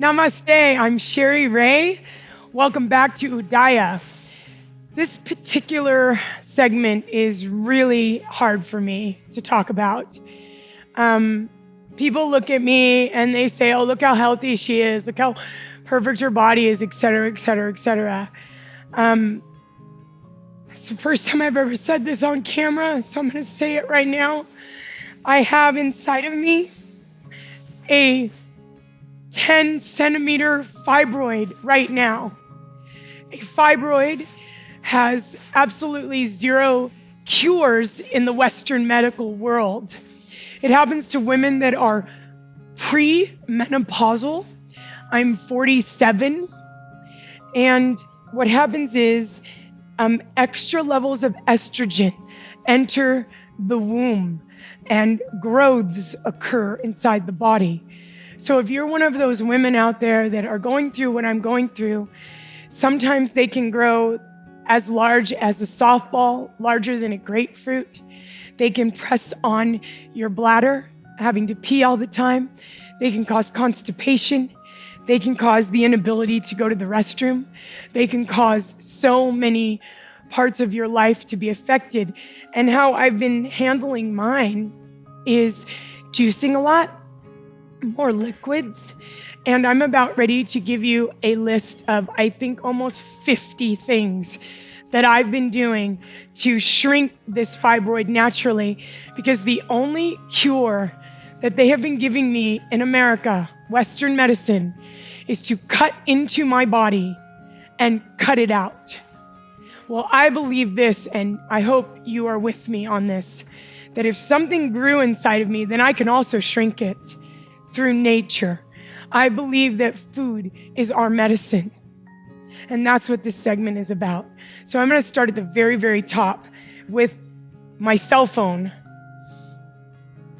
Namaste, I'm Cheri Rae. Welcome back to UDAYA. This particular segment is really hard for me to talk about. People look at me and they say, oh, look how healthy she is, look how perfect her body is, et cetera, et cetera, et cetera. It's the first time I've ever said this on camera, so I'm gonna say it right now. I have inside of me a 10 centimeter fibroid right now. A fibroid has absolutely zero cures in the Western medical world. It happens to women that are pre-menopausal. I'm 47. And what happens is extra levels of estrogen enter the womb and growths occur inside the body. So if you're one of those women out there that are going through what I'm going through, sometimes they can grow as large as a softball, larger than a grapefruit. They can press on your bladder, having to pee all the time. They can cause constipation. They can cause the inability to go to the restroom. They can cause so many parts of your life to be affected. And how I've been handling mine is juicing a lot, more liquids, and I'm about ready to give you a list of, I think, almost 50 things that I've been doing to shrink this fibroid naturally, because the only cure that they have been giving me in America, Western medicine, is to cut into my body and cut it out. Well, I believe this, and I hope you are with me on this, that if something grew inside of me, then I can also shrink it through nature. I believe that food is our medicine. And that's what this segment is about. So I'm gonna start at the very, very top with my cell phone.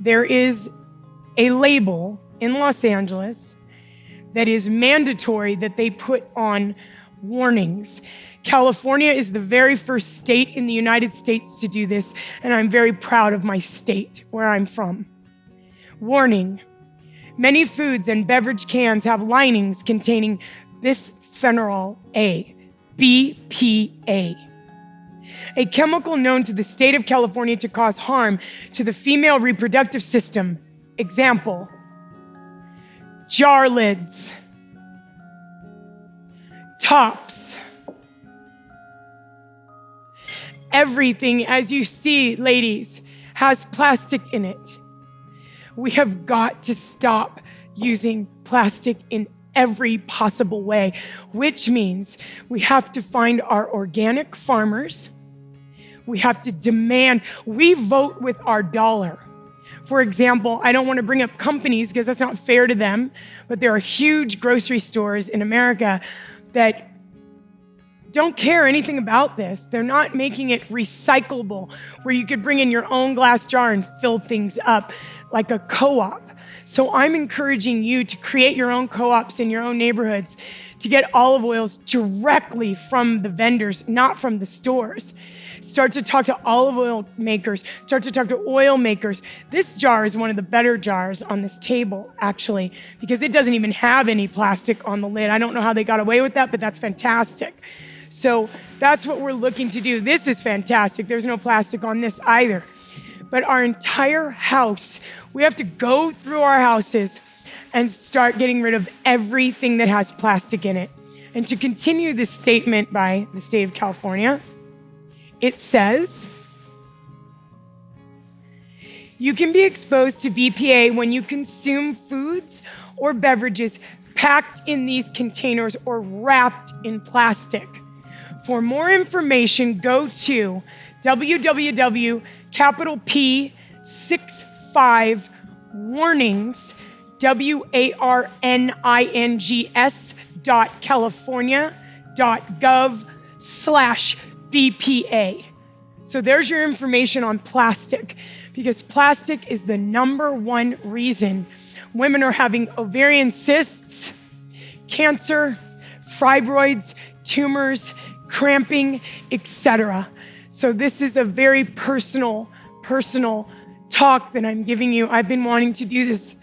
There is a label in Los Angeles that is mandatory that they put on warnings. California is the very first state in the United States to do this, and I'm very proud of my state, where I'm from. Warning. Many foods and beverage cans have linings containing bisphenol A, BPA, a chemical known to the state of California to cause harm to the female reproductive system. Example, jar lids, tops. Everything, as you see, ladies, has plastic in it. We have got to stop using plastic in every possible way, which means we have to find our organic farmers. We have to demand, we vote with our dollar. For example, I don't want to bring up companies because that's not fair to them, but there are huge grocery stores in America that don't care anything about this. They're not making it recyclable, where you could bring in your own glass jar and fill things up like a co-op. So I'm encouraging you to create your own co-ops in your own neighborhoods, to get olive oils directly from the vendors, not from the stores. Start to talk to olive oil makers, start to talk to oil makers. This jar is one of the better jars on this table, actually, because it doesn't even have any plastic on the lid. I don't know how they got away with that, but that's fantastic. So that's what we're looking to do. This is fantastic. There's no plastic on this either. But our entire house, we have to go through our houses and start getting rid of everything that has plastic in it. And to continue this statement by the state of California, it says, you can be exposed to BPA when you consume foods or beverages packed in these containers or wrapped in plastic. For more information, go to www.P65warnings, warnings.california.gov/BPA. So there's your information on plastic, because plastic is the #1 reason women are having ovarian cysts, cancer, fibroids, tumors, cramping, etc. So this is a very personal talk that I'm giving you. I've been wanting to do this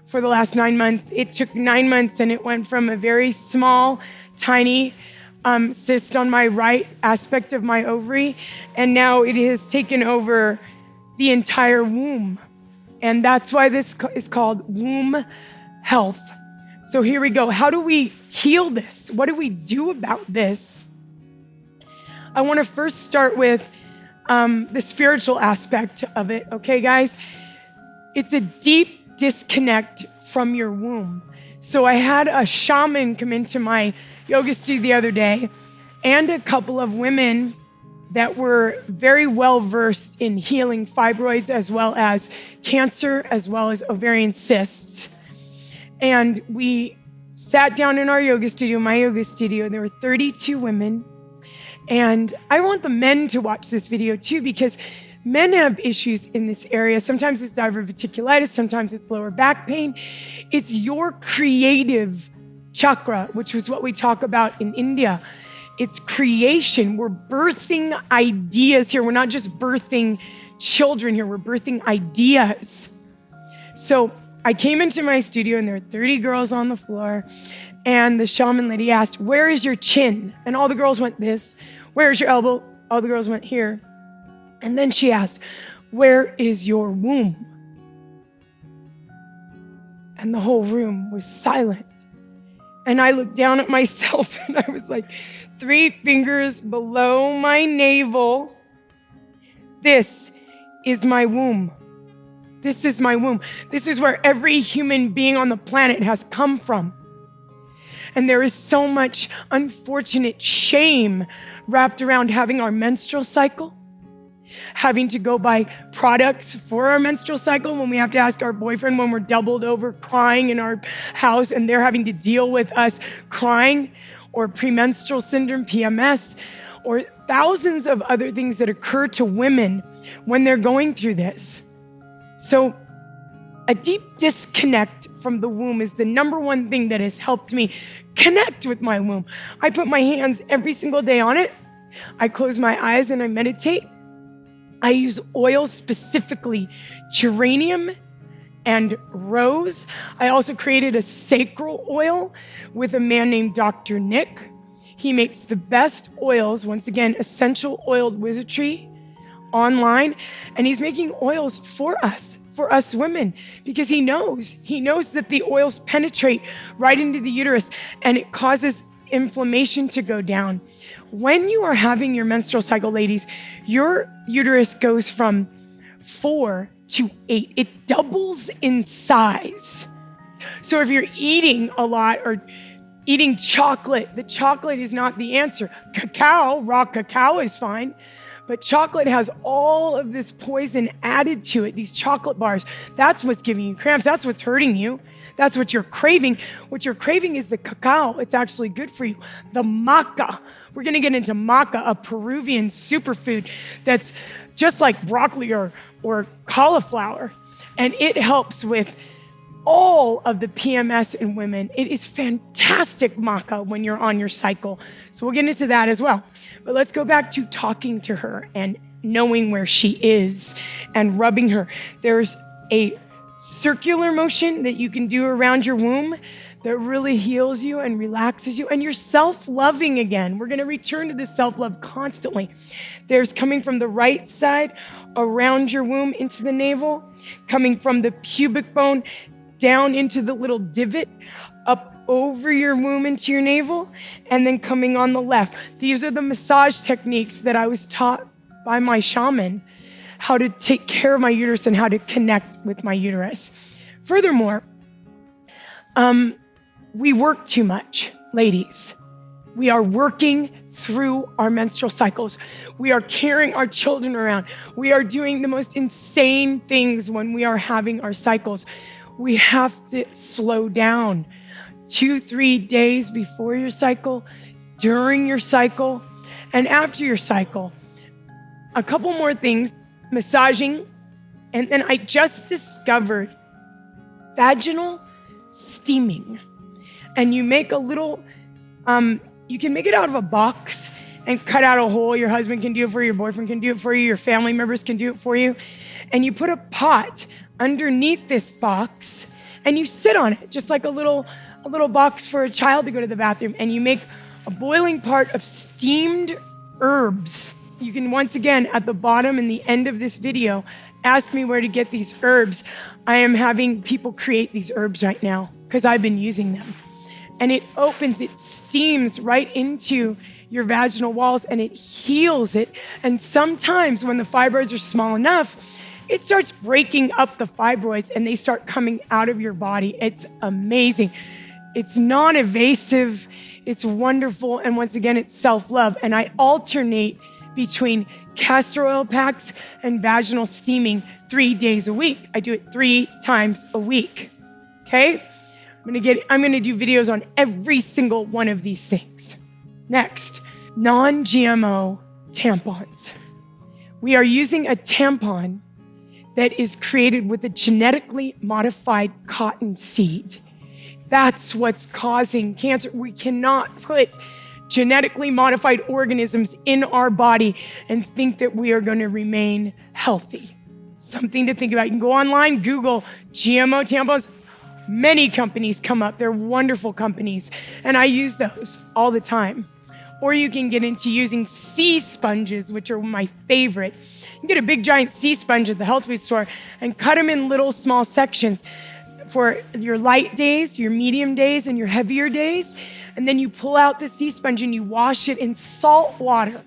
for the last 9 months. It took 9 months, and it went from a very small, tiny cyst on my right aspect of my ovary, and now it has taken over the entire womb. And that's why this is called womb health. So here we go. How do we heal this? What do we do about this? I want to first start with the spiritual aspect of it, okay, guys? It's a deep disconnect from your womb. So I had a shaman come into my yoga studio the other day, and a couple of women that were very well versed in healing fibroids, as well as cancer, as well as ovarian cysts. And we sat down in our yoga studio, my yoga studio. There were 32 women. And I want the men to watch this video too, because men have issues in this area. Sometimes it's diverticulitis, sometimes it's lower back pain. It's your creative chakra, which was what we talk about in India. It's creation. We're birthing ideas here. We're not just birthing children here. We're birthing ideas. So I came into my studio, and there were 30 girls on the floor, and the shaman lady asked, "Where is your chin?" And all the girls went this. "Where's your elbow?" All the girls went here. And then she asked, "Where is your womb?" And the whole room was silent. And I looked down at myself, and I was like, 3 fingers below my navel. This is my womb. This is my womb. This is where every human being on the planet has come from. And there is so much unfortunate shame wrapped around having our menstrual cycle, having to go buy products for our menstrual cycle when we have to ask our boyfriend when we're doubled over crying in our house, and they're having to deal with us crying, or premenstrual syndrome, PMS, or thousands of other things that occur to women when they're going through this. So a deep disconnect from the womb is the number one thing that has helped me connect with my womb. I put my hands every single day on it. I close my eyes and I meditate. I use oils, specifically geranium and rose. I also created a sacral oil with a man named Dr. Nick. He makes the best oils, once again, essential oiled wizardry online. And he's making oils for us women, because he knows that the oils penetrate right into the uterus, and it causes inflammation to go down. When you are having your menstrual cycle, ladies, your uterus goes from 4 to 8. It doubles in size. So if you're eating a lot or eating chocolate, the chocolate is not the answer. Cacao, raw cacao is fine, but chocolate has all of this poison added to it, these chocolate bars. That's what's giving you cramps. That's what's hurting you. That's what you're craving. What you're craving is the cacao. It's actually good for you. The maca. We're going to get into maca, a Peruvian superfood that's just like broccoli or cauliflower. And it helps with all of the PMS in women. It is fantastic maca when you're on your cycle. So we'll get into that as well. But let's go back to talking to her and knowing where she is and rubbing her. There's a circular motion that you can do around your womb that really heals you and relaxes you, and you're self-loving again. We're going to return to this self-love constantly. There's coming from the right side around your womb into the navel, coming from the pubic bone down into the little divot, up over your womb into your navel, and then coming on the left. These are the massage techniques that I was taught by my shaman, how to take care of my uterus and how to connect with my uterus. Furthermore, we work too much, ladies. We are working through our menstrual cycles. We are carrying our children around. We are doing the most insane things when we are having our cycles. We have to slow down. 2-3 days before your cycle, during your cycle, and after your cycle. A couple more things, massaging, and then I just discovered vaginal steaming. And you make a little, you can make it out of a box and cut out a hole. Your husband can do it for you, your boyfriend can do it for you, your family members can do it for you. And you put a pot underneath this box, and you sit on it, just like a little box for a child to go to the bathroom, and you make a boiling pot of steamed herbs. You can, once again, at the bottom and the end of this video, ask me where to get these herbs. I am having people create these herbs right now because I've been using them. And it steams right into your vaginal walls, and it heals it. And sometimes when the fibroids are small enough, it starts breaking up the fibroids and they start coming out of your body. It's amazing. It's non-invasive. It's wonderful. And once again, it's self-love. And I alternate between castor oil packs and vaginal steaming 3 days a week. I do it 3 times a week. Okay? I'm gonna do videos on every single one of these things. Next, non-GMO tampons. We are using a tampon that is created with a genetically modified cotton seed. That's what's causing cancer. We cannot put genetically modified organisms in our body and think that we are going to remain healthy. Something to think about. You can go online, Google GMO tampons. Many companies come up. They're wonderful companies, and I use those all the time. Or you can get into using sea sponges, which are my favorite. You can get a big giant sea sponge at the health food store and cut them in little small sections for your light days, your medium days, and your heavier days. And then you pull out the sea sponge and you wash it in salt water,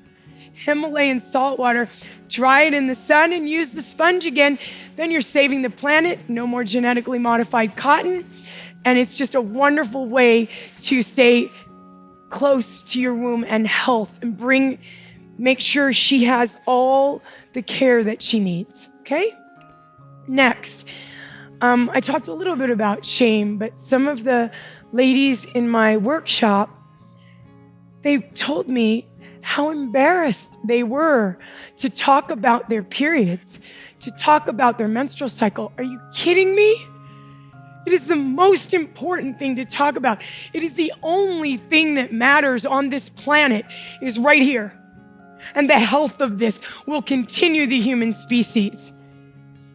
Himalayan salt water, dry it in the sun and use the sponge again. Then you're saving the planet, no more genetically modified cotton. And it's just a wonderful way to stay close to your womb and health and make sure she has all the care that she needs, okay? Next, I talked a little bit about shame, but some of the ladies in my workshop, they told me how embarrassed they were to talk about their periods, to talk about their menstrual cycle. Are you kidding me? It is the most important thing to talk about. It is the only thing that matters on this planet is right here. And the health of this will continue the human species.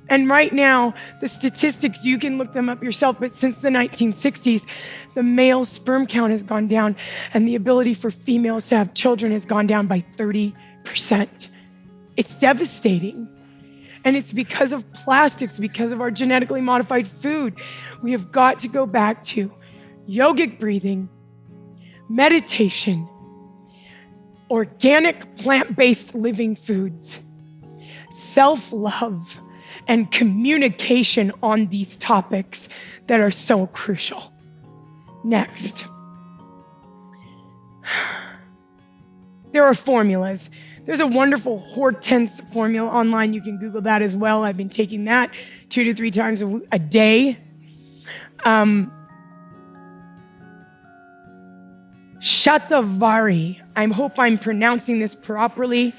And right now, the statistics, you can look them up yourself, but since the 1960s, the male sperm count has gone down and the ability for females to have children has gone down by 30%. It's devastating. And it's because of plastics, because of our genetically modified food. We have got to go back to yogic breathing, meditation, organic plant-based living foods, self-love, and communication on these topics that are so crucial. Next, there are formulas. There's a wonderful Hortense formula online. You can Google that as well. I've been taking that 2 to 3 times a day. Shatavari. I hope I'm pronouncing this properly.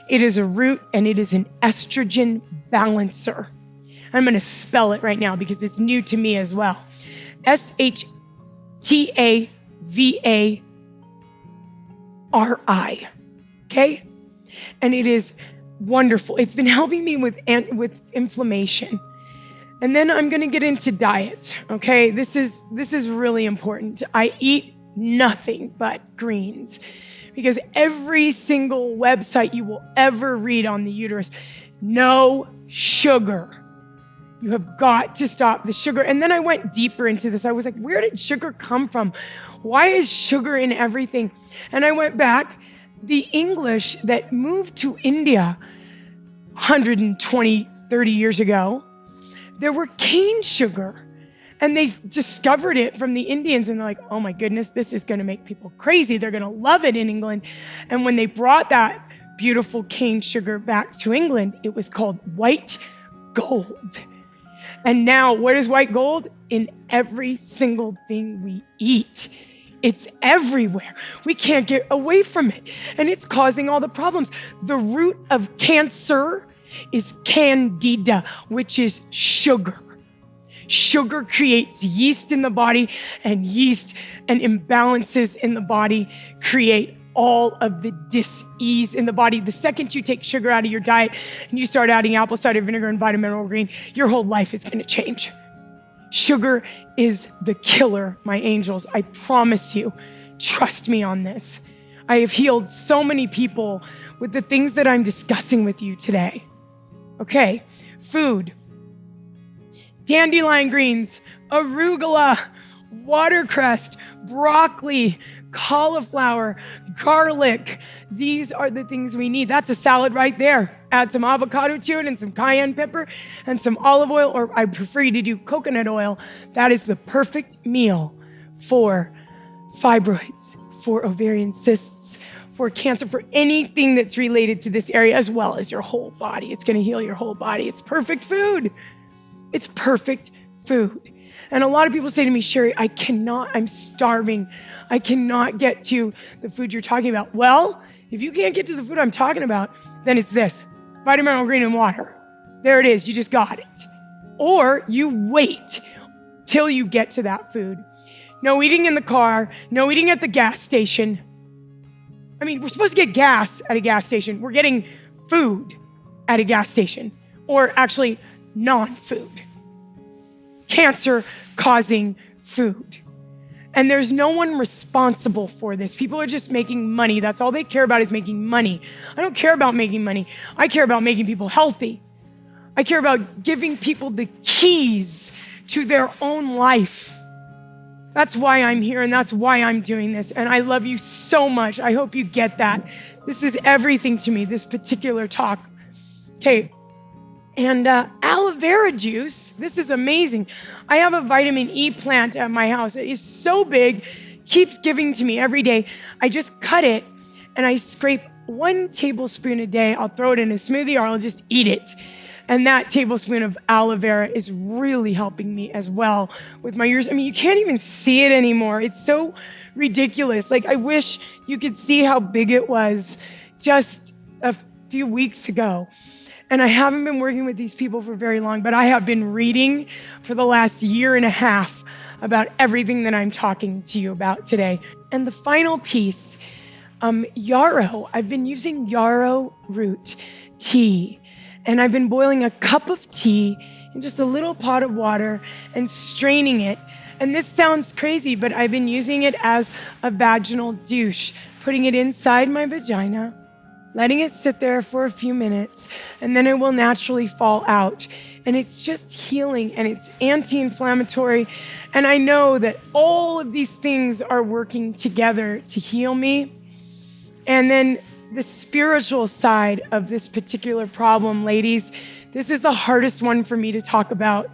It is a root and it is an estrogen balancer. I'm going to spell it right now because it's new to me as well. Shatavari. Okay? And it is wonderful. It's been helping me with inflammation. And then I'm going to get into diet. Okay? This is really important. I eat nothing but greens because every single website you will ever read on the uterus, no sugar. You have got to stop the sugar. And then I went deeper into this. I was like, where did sugar come from? Why is sugar in everything? And I went back. The English that moved to India 120, 30 years ago, there were cane sugar. And they discovered it from the Indians, and they're like, oh my goodness, this is going to make people crazy. They're going to love it in England. And when they brought that beautiful cane sugar back to England, it was called white gold. And now, what is white gold? In every single thing we eat. It's everywhere. We can't get away from it. And it's causing all the problems. The root of cancer is candida, which is sugar. Sugar creates yeast in the body, and yeast and imbalances in the body create all of the dis-ease in the body. The second you take sugar out of your diet and you start adding apple cider vinegar and vitamin mineral green, your whole life is going to change. Sugar is the killer, my angels. I promise you. Trust me on this. I have healed so many people with the things that I'm discussing with you today. Okay, food. Dandelion greens, arugula, watercress, broccoli, cauliflower, garlic. These are the things we need. That's a salad right there. Add some avocado to it and some cayenne pepper and some olive oil, or I prefer you to do coconut oil. That is the perfect meal for fibroids, for ovarian cysts, for cancer, for anything that's related to this area, as well as your whole body. It's going to heal your whole body. It's perfect food. It's perfect food. And a lot of people say to me, Cheri, I'm starving. I cannot get to the food you're talking about. Well, if you can't get to the food I'm talking about, then it's this: vitamin mineral green and water. There it is. You just got it. Or you wait till you get to that food. No eating in the car. No eating at the gas station. I mean, we're supposed to get gas at a gas station. We're getting food at a gas station. Or actually, non-food. Cancer-causing food. And there's no one responsible for this. People are just making money. That's all they care about, is making money. I don't care about making money. I care about making people healthy. I care about giving people the keys to their own life. That's why I'm here, and that's why I'm doing this. And I love you so much. I hope you get that. This is everything to me, this particular talk. Okay. And aloe vera juice, this is amazing. I have a vitamin E plant at my house. It is so big, keeps giving to me every day. I just cut it and I scrape 1 tablespoon a day. I'll throw it in a smoothie, or I'll just eat it. And that tablespoon of aloe vera is really helping me as well with my ears. I mean, you can't even see it anymore. It's so ridiculous. Like, I wish you could see how big it was just a few weeks ago. And I haven't been working with these people for very long, but I have been reading for the last 1.5 years about everything that I'm talking to you about today. And the final piece, yarrow. I've been using yarrow root tea, and I've been boiling a cup of tea in just a little pot of water and straining it. And this sounds crazy, but I've been using it as a vaginal douche, putting it inside my vagina, letting it sit there for a few minutes, and then it will naturally fall out. And it's just healing, and it's anti-inflammatory. And I know that all of these things are working together to heal me. And then the spiritual side of this particular problem, ladies, this is the hardest one for me to talk about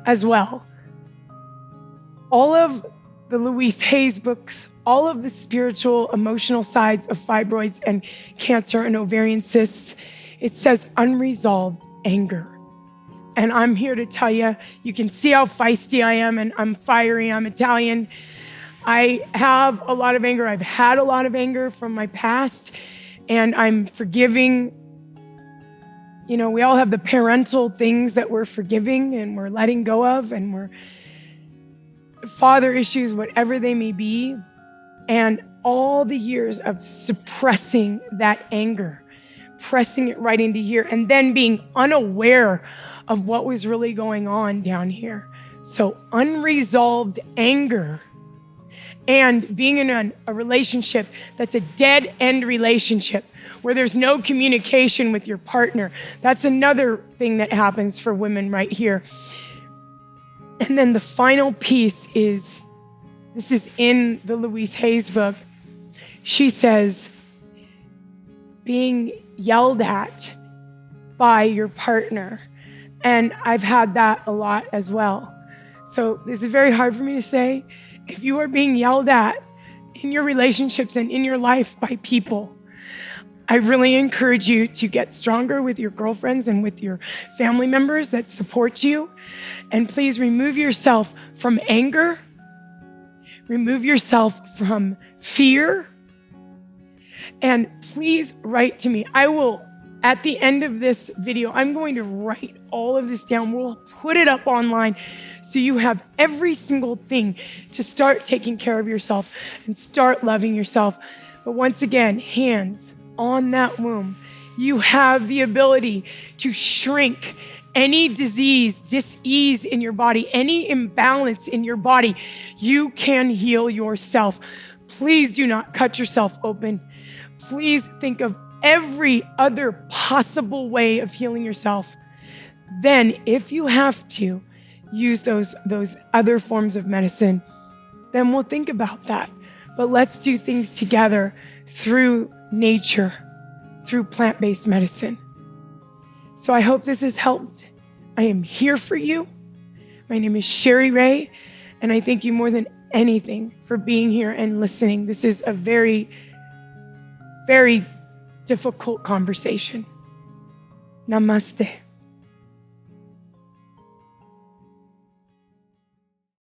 as well. All of the Louise Hay's books, all of the spiritual, emotional sides of fibroids and cancer and ovarian cysts, it says unresolved anger. And I'm here to tell you, you can see how feisty I am, and I'm fiery, I'm Italian. I have a lot of anger. I've had a lot of anger from my past, and I'm forgiving. You know, we all have the parental things that we're forgiving and we're letting go of, and we're father issues, whatever they may be. And all the years of suppressing that anger, pressing it right into here, and then being unaware of what was really going on down here. So unresolved anger, and being in a relationship that's a dead-end relationship where there's no communication with your partner. That's another thing that happens for women right here. And then the final piece is, this is in the Louise Hay's book. She says, being yelled at by your partner. And I've had that a lot as well. So this is very hard for me to say. If you are being yelled at in your relationships and in your life by people, I really encourage you to get stronger with your girlfriends and with your family members that support you. And please remove yourself from anger. Remove yourself from fear. And please write to me. I will, at the end of this video, I'm going to write all of this down. We'll put it up online so you have every single thing to start taking care of yourself and start loving yourself. But once again, hands on that womb. You have the ability to shrink any disease, dis-ease in your body, any imbalance in your body, you can heal yourself. Please do not cut yourself open. Please think of every other possible way of healing yourself. Then, if you have to use those other forms of medicine, then we'll think about that. But let's do things together through nature, through plant-based medicine. So I hope this has helped. I am here for you. My name is Cheri Rae, and I thank you more than anything for being here and listening. This is a very, very difficult conversation. Namaste.